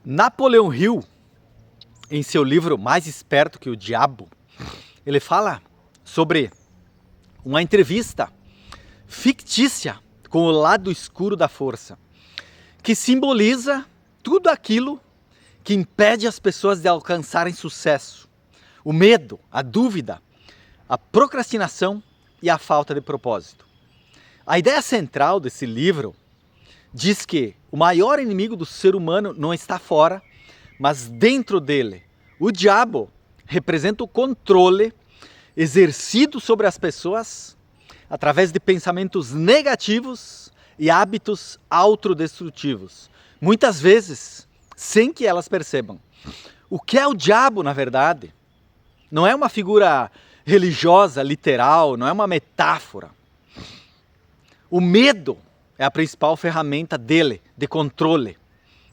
Napoleão Hill, em seu livro Mais Esperto que o Diabo, ele fala sobre uma entrevista fictícia com o lado escuro da força, que simboliza tudo aquilo que impede as pessoas de alcançarem sucesso. O medo, a dúvida, a procrastinação e a falta de propósito. A ideia central desse livro diz que o maior inimigo do ser humano não está fora, mas dentro dele. O diabo representa o controle exercido sobre as pessoas através de pensamentos negativos e hábitos autodestrutivos, muitas vezes sem que elas percebam. O que é o diabo, na verdade? Não é uma figura religiosa, literal, não é uma metáfora. O medo é a principal ferramenta dele, de controle.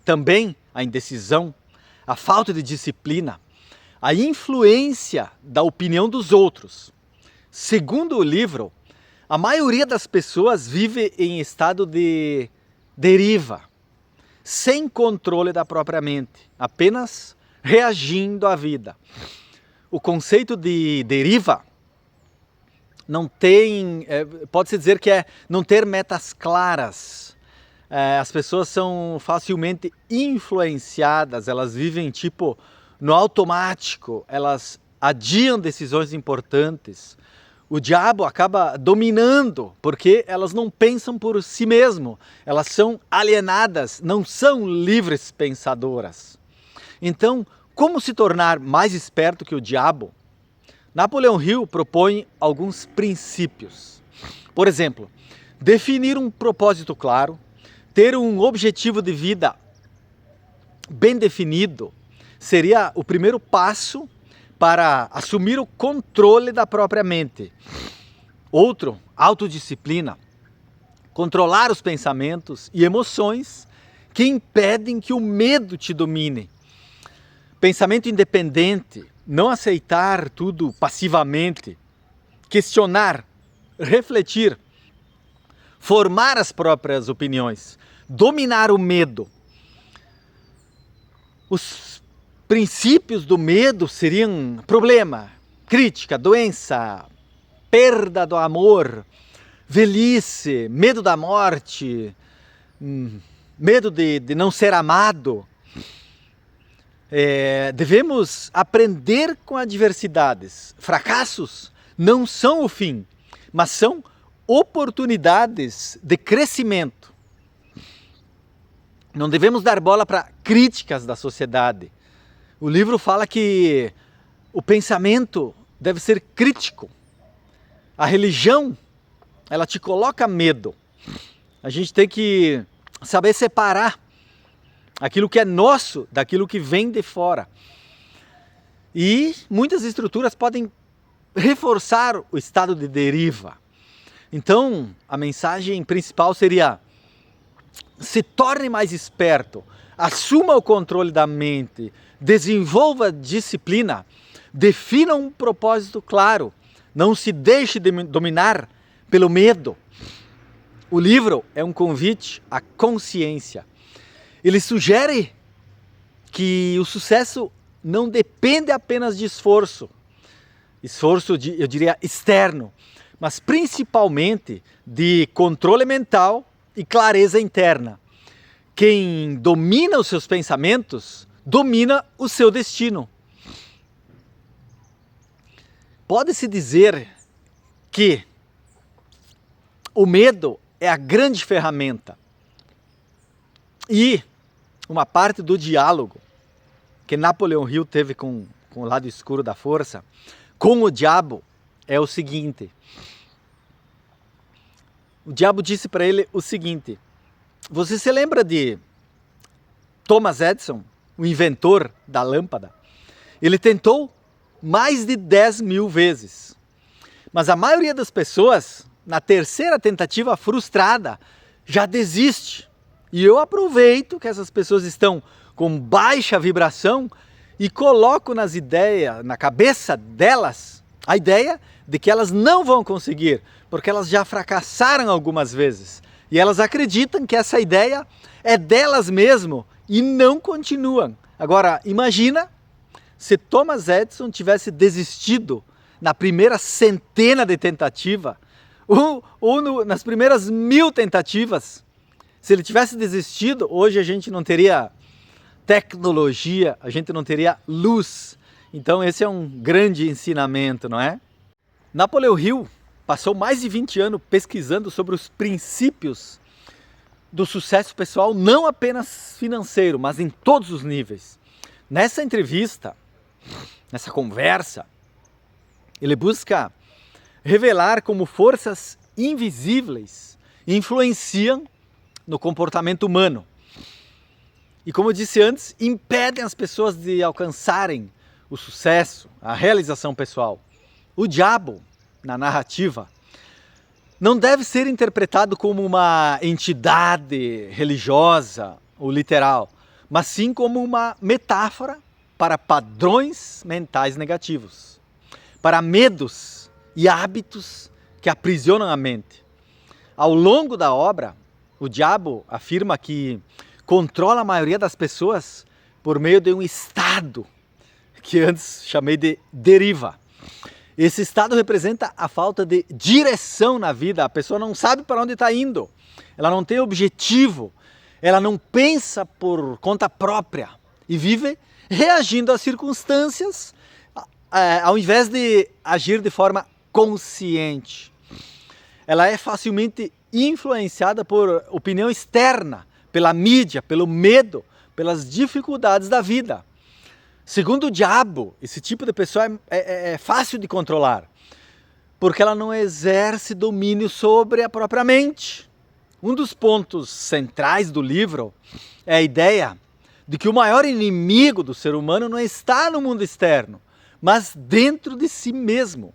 Também a indecisão, a falta de disciplina, a influência da opinião dos outros. Segundo o livro, a maioria das pessoas vive em estado de deriva, sem controle da própria mente, apenas reagindo à vida. O conceito de deriva não tem, pode-se dizer que é não ter metas claras. As pessoas são facilmente influenciadas, elas vivem tipo no automático, elas adiam decisões importantes. O diabo acaba dominando porque elas não pensam por si mesmo, elas são alienadas, não são livres pensadoras. Então, como se tornar mais esperto que o diabo? Napoleão Hill propõe alguns princípios. Por exemplo, definir um propósito claro, ter um objetivo de vida bem definido, seria o primeiro passo para assumir o controle da própria mente. Outro, autodisciplina, controlar os pensamentos e emoções que impedem que o medo te domine. Pensamento independente, não aceitar tudo passivamente, questionar, refletir, formar as próprias opiniões, dominar o medo. Os princípios do medo seriam problema, crítica, doença, perda do amor, velhice, medo da morte, medo de não ser amado. Devemos aprender com adversidades. Fracassos não são o fim, mas são oportunidades de crescimento. Não devemos dar bola para críticas da sociedade. O livro fala que o pensamento deve ser crítico. A religião, ela te coloca medo. A gente tem que saber separar aquilo que é nosso daquilo que vem de fora. E muitas estruturas podem reforçar o estado de deriva. Então, a mensagem principal seria: se torne mais esperto, assuma o controle da mente, desenvolva disciplina, defina um propósito claro, não se deixe dominar pelo medo. O livro é um convite à consciência. Ele sugere que o sucesso não depende apenas de esforço, eu diria externo, mas principalmente de controle mental e clareza interna. Quem domina os seus pensamentos, domina o seu destino. Pode-se dizer que o medo é a grande ferramenta e uma parte do diálogo que Napoleão Hill teve com o lado escuro da força, com o diabo, é o seguinte. O diabo disse para ele o seguinte: você se lembra de Thomas Edison, o inventor da lâmpada? Ele tentou mais de 10.000 vezes, mas a maioria das pessoas, na terceira tentativa frustrada, já desiste. E eu aproveito que essas pessoas estão com baixa vibração e coloco nas ideias, na cabeça delas, a ideia de que elas não vão conseguir, porque elas já fracassaram algumas vezes. E elas acreditam que essa ideia é delas mesmo e não continuam. Agora, imagina se Thomas Edison tivesse desistido na primeira centena de tentativas, ou nas primeiras 1000 tentativas. Se ele tivesse desistido, hoje a gente não teria tecnologia, a gente não teria luz. Então esse é um grande ensinamento, não é? Napoleão Hill passou mais de 20 anos pesquisando sobre os princípios do sucesso pessoal, não apenas financeiro, mas em todos os níveis. Nessa entrevista, nessa conversa, ele busca revelar como forças invisíveis influenciam no comportamento humano. E como eu disse antes, impedem as pessoas de alcançarem o sucesso, a realização pessoal. O diabo, na narrativa, não deve ser interpretado como uma entidade religiosa ou literal, mas sim como uma metáfora para padrões mentais negativos, para medos e hábitos que aprisionam a mente. Ao longo da obra, o diabo afirma que controla a maioria das pessoas por meio de um estado que antes chamei de deriva. Esse estado representa a falta de direção na vida. A pessoa não sabe para onde está indo, ela não tem objetivo, ela não pensa por conta própria e vive reagindo às circunstâncias ao invés de agir de forma consciente. Ela é facilmente influenciada por opinião externa, pela mídia, pelo medo, pelas dificuldades da vida. Segundo o diabo, esse tipo de pessoa é fácil de controlar, porque ela não exerce domínio sobre a própria mente. Um dos pontos centrais do livro é a ideia de que o maior inimigo do ser humano não está no mundo externo, mas dentro de si mesmo.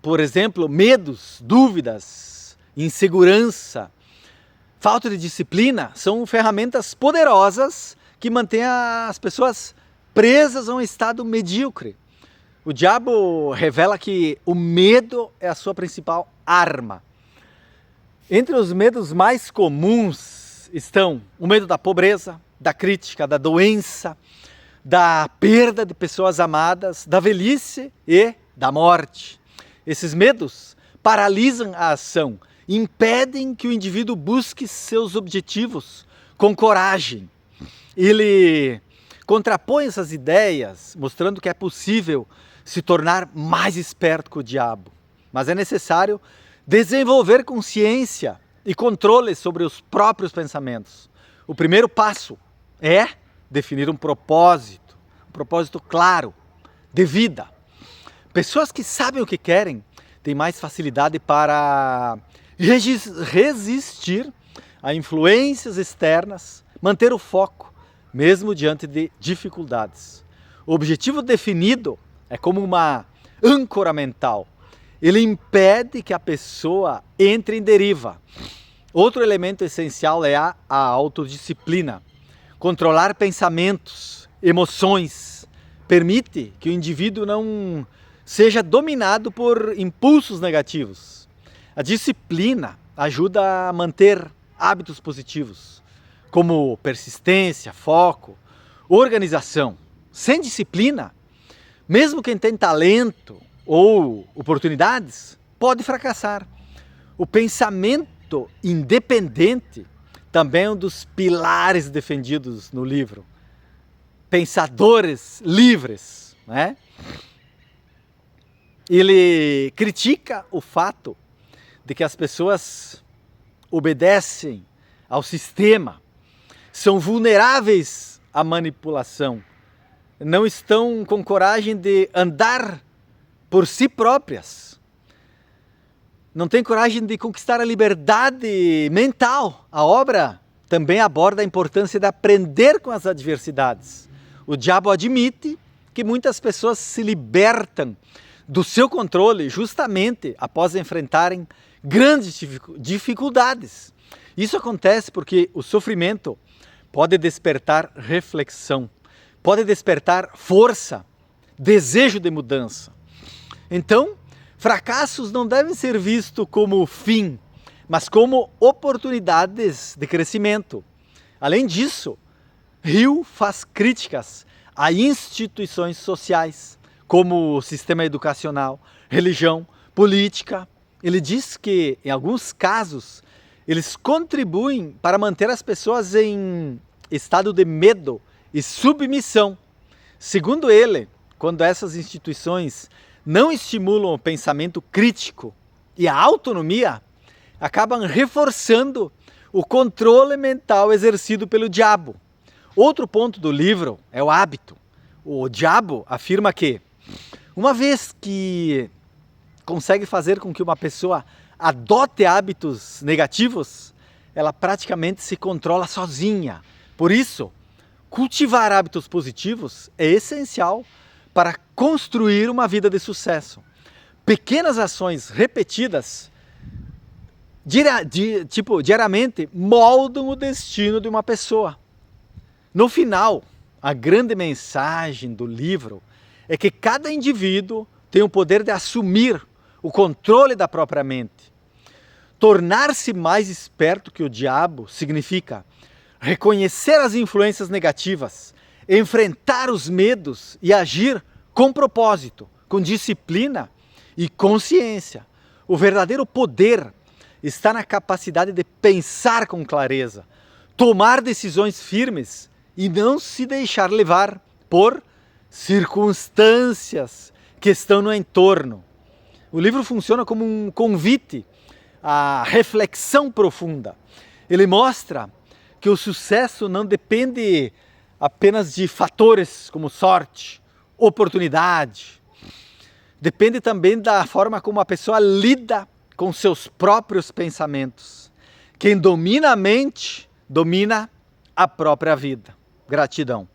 Por exemplo, medos, dúvidas, insegurança, falta de disciplina são ferramentas poderosas que mantêm as pessoas presas a um estado medíocre. O diabo revela que o medo é a sua principal arma. Entre os medos mais comuns estão o medo da pobreza, da crítica, da doença, da perda de pessoas amadas, da velhice e da morte. Esses medos paralisam a ação, impedem que o indivíduo busque seus objetivos com coragem. Ele contrapõe essas ideias, mostrando que é possível se tornar mais esperto que o diabo. Mas é necessário desenvolver consciência e controle sobre os próprios pensamentos. O primeiro passo é definir um propósito claro, de vida. Pessoas que sabem o que querem têm mais facilidade para resistir a influências externas, manter o foco, mesmo diante de dificuldades. O objetivo definido é como uma âncora mental. Ele impede que a pessoa entre em deriva. Outro elemento essencial é a autodisciplina. Controlar pensamentos, emoções, permite que o indivíduo não seja dominado por impulsos negativos. A disciplina ajuda a manter hábitos positivos, como persistência, foco, organização. Sem disciplina, mesmo quem tem talento ou oportunidades, pode fracassar. O pensamento independente também é um dos pilares defendidos no livro. Pensadores livres, né? Ele critica o fato de que as pessoas obedecem ao sistema, são vulneráveis à manipulação, não estão com coragem de andar por si próprias, não têm coragem de conquistar a liberdade mental. A obra também aborda a importância de aprender com as adversidades. O diabo admite que muitas pessoas se libertam do seu controle justamente após enfrentarem grandes dificuldades. Isso acontece porque o sofrimento pode despertar reflexão, pode despertar força, desejo de mudança. Então, fracassos não devem ser vistos como fim, mas como oportunidades de crescimento. Além disso, Hill faz críticas a instituições sociais, como o sistema educacional, religião, política. Ele diz que, em alguns casos, eles contribuem para manter as pessoas em estado de medo e submissão. Segundo ele, quando essas instituições não estimulam o pensamento crítico e a autonomia, acabam reforçando o controle mental exercido pelo diabo. Outro ponto do livro é o hábito. O diabo afirma que, uma vez que consegue fazer com que uma pessoa adote hábitos negativos, ela praticamente se controla sozinha. Por isso, cultivar hábitos positivos é essencial para construir uma vida de sucesso. Pequenas ações repetidas diariamente moldam o destino de uma pessoa. No final, a grande mensagem do livro é que cada indivíduo tem o poder de assumir o controle da própria mente. Tornar-se mais esperto que o diabo significa reconhecer as influências negativas, enfrentar os medos e agir com propósito, com disciplina e consciência. O verdadeiro poder está na capacidade de pensar com clareza, tomar decisões firmes e não se deixar levar por circunstâncias que estão no entorno. O livro funciona como um convite à reflexão profunda. Ele mostra que o sucesso não depende apenas de fatores como sorte, oportunidade. Depende também da forma como a pessoa lida com seus próprios pensamentos. Quem domina a mente, domina a própria vida. Gratidão.